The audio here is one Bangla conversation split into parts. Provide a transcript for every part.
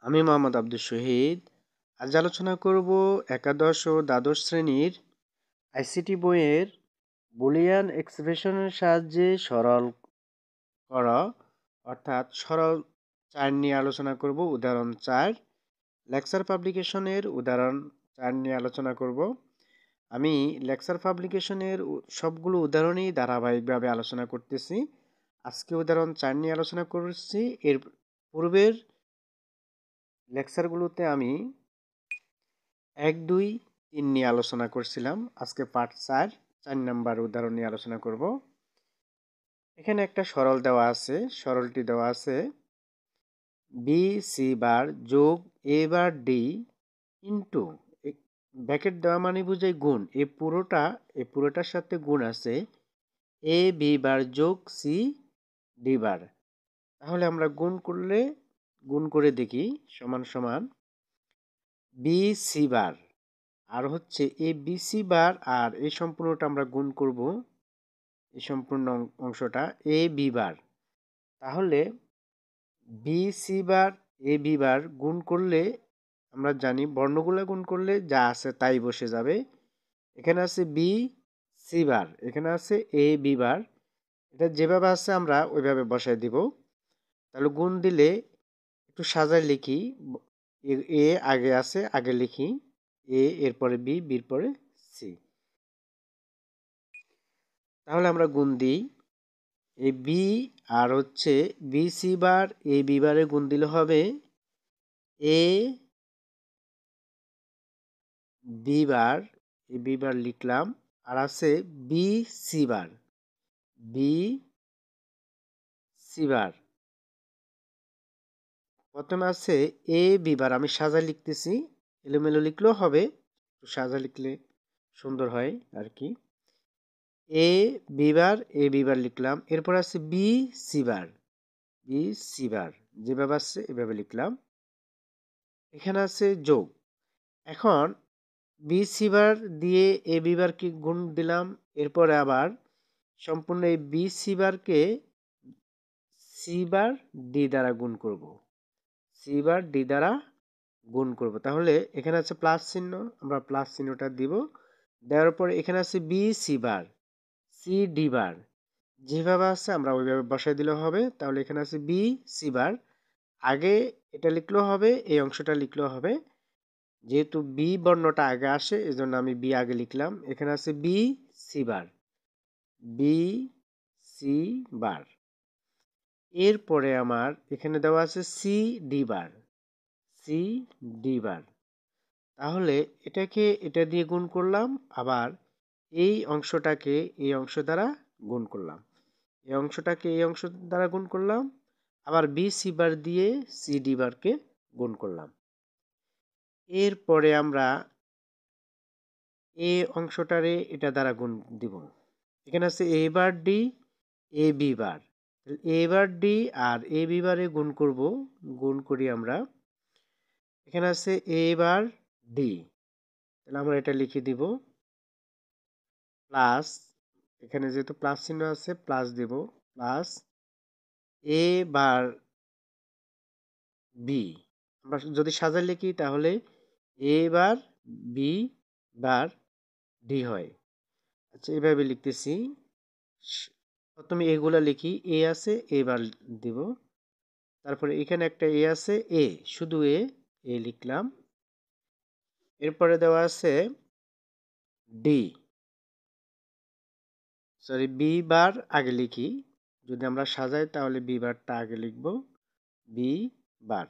আমি মোহাম্মদ আব্দুল শহীদ। আজ আলোচনা করব একাদশ ও দ্বাদশ শ্রেণীর আইসিটি বইয়ের বুলিয়ান এক্সপ্রেশনের সাহায্যে সরল করা অর্থাৎ সরল 4 নিয়ে আলোচনা করব। উদাহরণ 4 লেকচার পাবলিকেশনের উদাহরণ 4 নিয়ে আলোচনা করব। আমি লেকচার পাবলিকেশনের সবগুলো উদাহরণই ধারাবাহিকভাবে আলোচনা করতেছি। আজকে উদাহরণ 4 নিয়ে আলোচনা করছি। এর পূর্বের লেকচারগুলোতে আমি 1, 2, 3 নিয়ে আলোচনা করছিলাম। আজকে পার্ট 4 নাম্বার উদাহরণ নিয়ে আলোচনা করব। এখানে একটা সরল দেওয়া আছে। সরলটি দেওয়া আছে বি সি বার যোগ A bar D into bracket দেওয়া মানে বোঝায় গুণ। এই পুরোটার সাথে গুণ আছে এ বি বার যোগ সি ডি বার। তাহলে আমরা গুণ করে দেখি সমান সমান বি সি বার আর হচ্ছে এ বি সি বার আর এই সম্পূর্ণটা আমরা গুণ করব। এই সম্পূর্ণ অংশটা এ বি বার। তাহলে বি সি বার এ বি বার গুণ করলে আমরা জানি বর্ণগুলা গুণ করলে যা আছে তাই বসে যাবে। এখানে আছে বি সি বার, এখানে আছে এ বি বার। এটা যেভাবে আছে আমরা ওইভাবে বসায় দিব। তাহলে গুণ দিলে একটু সাজায় লিখি। এ আগে আছে, আগে লিখি এ, এরপরে বি, বির পরে সি। তাহলে আমরা গুণ দিই। এই বি আর হচ্ছে বি সি বার এ বি বারে গুণ দিলে হবে এ বি বার, এ বি বার লিখলাম। আর আছে B C bar, B C bar. প্রথমে আছে এ বি বার, আমি সাজা লিখতেছি, এলোমেলো লিখলেও হবে, সাজা লিখলে সুন্দর হয় আর কি। এ বি বার এ বি বার লিখলাম। এরপর আছে B C bar, B C bar যেভাবে আছে এভাবে লিখলাম। এখানে আছে যোগ। এখন বি সি বার দিয়ে এ বি বারকে গুণ দিলাম। এরপরে আবার সম্পূর্ণ এই বি সি বারকে সি বার ডি দ্বারা গুণ করব। সি বার ডি দ্বারা গুণ করব। তাহলে এখানে আছে প্লাস চিহ্ন, আমরা প্লাস চিহ্নটা দিব। দেওয়ার পরে এখানে আছে B C bar C D bar, যেভাবে আছে আমরা ওইভাবে বসাই দিলে হবে। তাহলে এখানে আছে বি সি বার, আগে এটা লিখলেও হবে, এই অংশটা লিখলেও হবে। যেহেতু বি বর্ণটা আগে আসে এজন্য আমি বি আগে লিখলাম। এখানে আছে B C bar, B C bar. এরপরে আমার এখানে দেওয়া আছে C D bar, C D bar. তাহলে এটাকে এটা দিয়ে গুণ করলাম, আবার এই অংশটাকে এই অংশ দ্বারা গুণ করলাম, এই অংশটাকে এই অংশ দ্বারা গুণ করলাম, আবার বি সি বার দিয়ে সি ডি বারকে গুণ করলাম। এরপরে আমরা এ অংশটারে এটা দ্বারা গুণ দিব। এখানে আছে A bar D A B bar, A bar D আর এ বি বারে গুণ করব। গুণ করি আমরা। এখানে আছে এ বার ডি, তাহলে আমরা এটা লিখে দিব প্লাস, এখানে যেহেতু প্লাস চিহ্ন আছে প্লাস দিব, প্লাস এ বার বি। আমরা যদি সাজা লিখি তাহলে এ বার বি বার ডি হয়। আচ্ছা এভাবে লিখতেছি। প্রথমে এগুলা লিখি, এ আছে এ বার দিব, তারপরে এখানে একটা এ আছে এ, শুধু এ, এ লিখলাম। এরপরে দেওয়া আছে ডি, সরি বি বার আগে লিখি, যদি আমরা সাজাই তাহলে বি বারটা আগে লিখব, বি বার।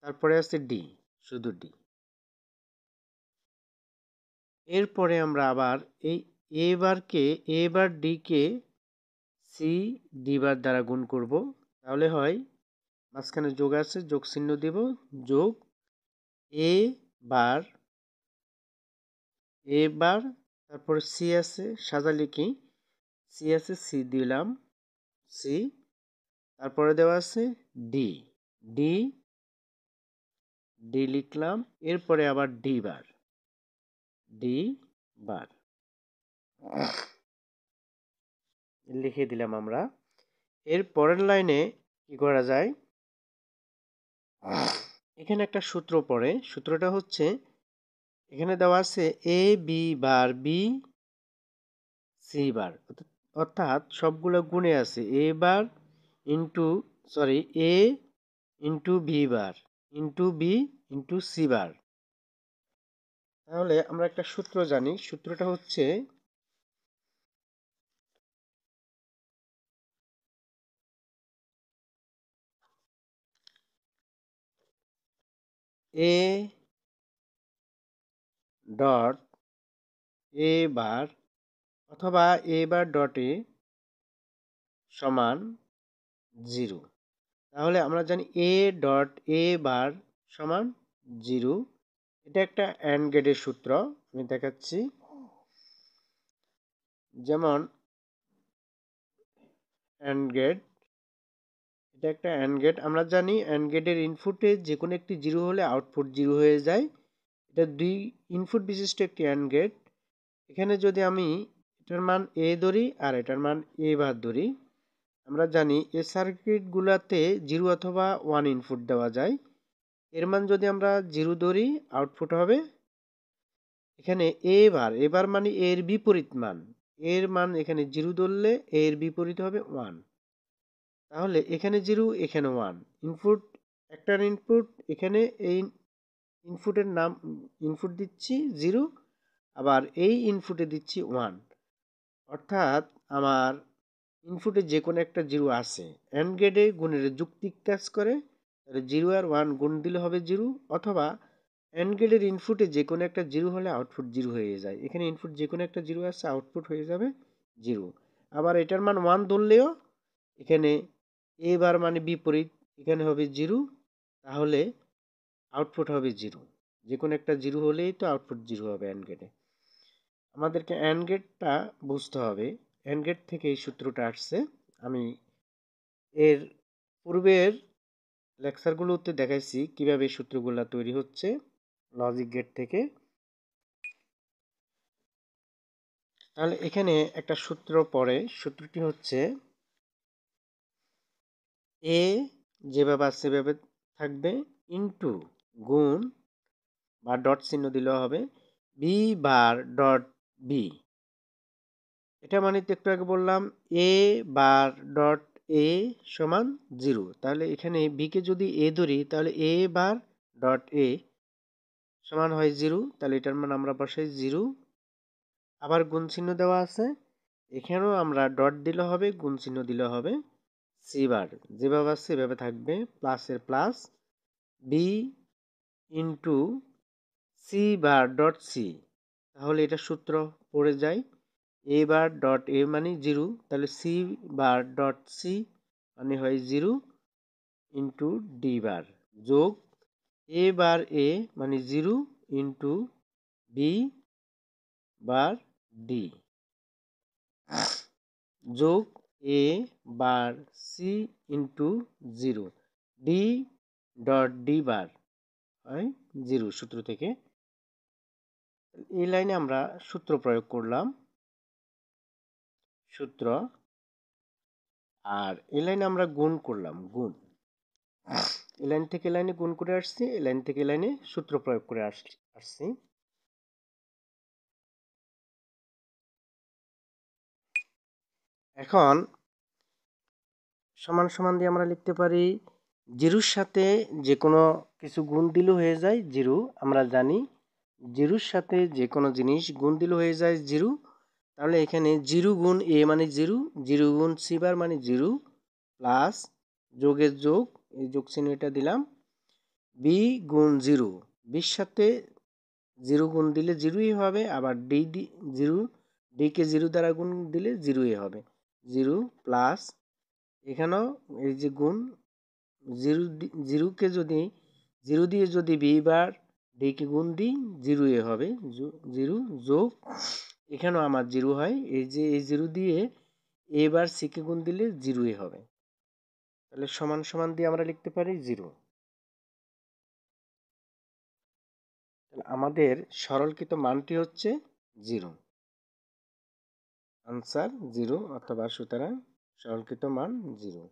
তারপরে আছে ডি, শুধু ডি। এরপরে আমরা আবার এই এ বারকে এ bar D K C D বার দ্বারা গুণ করব। তাহলে হয় মাঝখানে যোগ আছে, যোগ চিহ্ন দিব, যোগ এ বার এ বার, তারপর সি আছে সাজা লিখি, সি আছে সি দিলাম, সি। তারপরে দেওয়া আছে ডি, ডি ডি লিখলাম। এরপরে আবার ডি বার, ডি বার লিখে দিলাম আমরা। এর পরের লাইনে কি করা যায়, এখানে একটা সূত্র পড়ে, সূত্রটা হচ্ছে এখানে দেওয়া আছে A B bar B C bar, অর্থাৎ সবগুলো গুণে আছে A bar into A into B bar into B into C bar. তাহলে আমরা একটা সূত্র জানি, সূত্রটা হচ্ছে এ ডট এ বার অথবা এ বার ডট এ সমান 0। তাহলে আমরা জানি এ ডট এ বার সমান 0। এটা একটা অ্যান্ড গেটের সূত্র, আমি দেখাচ্ছি। যেমন অ্যান্ড গেট, এটা একটা অ্যান্ড গেট। আমরা জানি অ্যান্ড গেটের ইনপুটে যে কোনো একটি 0 হলে আউটপুট 0 হয়ে যায়। এটা 2 ইনপুট বিশিষ্ট একটি অ্যান্ড গেট। এখানে যদি আমি এটার মান এ ধরি আর এটার মান এ বার ধরি, আমরা জানি এই সার্কিটগুলোতে 0 অথবা 1 ইনপুট দেওয়া যায়। এর মান যদি আমরা 0 ধরি, আউটপুট হবে এখানে এ বার মানে এর বিপরীত মান। এর মান এখানে 0 ধরলে এর বিপরীত হবে 1। তাহলে এখানে 0 এখানে 1, ইনপুট একটার ইনপুট, এখানে এই ইনপুটের নাম ইনপুট দিচ্ছি 0, আবার এই ইনপুটে দিচ্ছি 1, অর্থাৎ আমার ইনপুটে যে কোনো একটা 0 আছে। অ্যান্ড গেটে গুণের যুক্তিক কাজ করে, তাহলে 0 আর 1 গুণ দিলে হবে 0, অথবা অ্যান্ড গেটের ইনপুটে যে কোনো একটা 0 হলে আউটপুট 0 হয়ে যায়। এখানে ইনপুট যে কোনো একটা 0 আছে, আউটপুট হয়ে যাবে 0। আবার এটার মান 1 ধরলেও এখানে এ বার মানে বিপরীত, এখানে হবে 0, তাহলে আউটপুট হবে 0। যে কোনো একটা 0 হলেই তো আউটপুট 0 হবে অ্যান্ড গেটে। আমাদেরকে অ্যান্ড গেটটা বুঝতে হবে, অ্যান্ড গেট থেকে এই সূত্রটা আসছে। আমি এর পূর্বের লেকচারগুলোতে দেখাইছি কিভাবে এই সূত্রগুলো তৈরি হচ্ছে লজিক গেট থেকে। তাহলে এখানে একটা সূত্র পড়ে, সূত্রটি হচ্ছে এ যেভাবে আছে সেভাবে থাকবে, ইনটু গুণ বা ডট চিহ্ন দিলেও হবে বি বার ডট বি। এটা মানে তো একটু আগে বললাম এ বার ডট এ সমান 0। তাহলে এখানে বি কে যদি এ ধরি, তাহলে এ বার ডট এ সমান হয় 0। তাহলে এটার মান আমরা বসাই 0। আবার গুণ চিহ্ন দেওয়া আছে, এখানেও আমরা ডট দিলে হবে, গুণ চিহ্ন দিলে হবে। সি বার যেভাবে আছে সেভাবে থাকবে, প্লাসের plus B into C bar dot C. তাহলে এটা সূত্র পড়ে যায় এ বার ডট এ মানে 0, তাহলে সি বার ডট সি মানে হয় 0 ইন্টু ডি বার, যোগ এ বার এ মানে 0 ইন্টু বি বার ডি, যোগ A bar C into 0, D dot D bar হয় 0 সূত্র থেকে। এই লাইনে আমরা সূত্র প্রয়োগ করলাম, সূত্র, আর এই লাইনে আমরা গুণ করলাম, গুণ। এই লাইন থেকে লাইনে গুণ করে আসছি, এই লাইন থেকে লাইনে সূত্র প্রয়োগ করে আসছি। এখন সমান সমান দিয়ে আমরা লিখতে পারি 0-র সাথে যে কোনো কিছু গুণ দিলে হয়ে যায় 0। আমরা জানি 0-র সাথে যে কোনো জিনিস গুণ দিলে হয়ে যায় 0। তাহলে এখানে 0 গুণ এ মানে 0, 0 গুণ সি বার মানে 0, প্লাস যোগের যোগ, এই যোগ চিহ্ন এটা দিলাম, বি গুণ 0, বির সাথে 0 গুণ দিলে 0ই হবে, আবার ডি 0, ডি কে 0 দ্বারা গুণ দিলে 0ই হবে, 0 প্লাস এখানেও এই যে গুণ 0 কে যদি 0 দিয়ে যদি বি বার ডি কে গুণ দিই 0 হবে, 0 যোগ এখানেও আমার 0 হয়, এই যে এই 0 দিয়ে এ বার সি কে গুণ দিলে 0 হবে। তাহলে সমান সমান দিয়ে আমরা লিখতে পারি 0। তাহলে আমাদের সরলকৃত মানটি হচ্ছে 0, আনসার 0, অথবা সুতরাং সরলকৃত মান 0।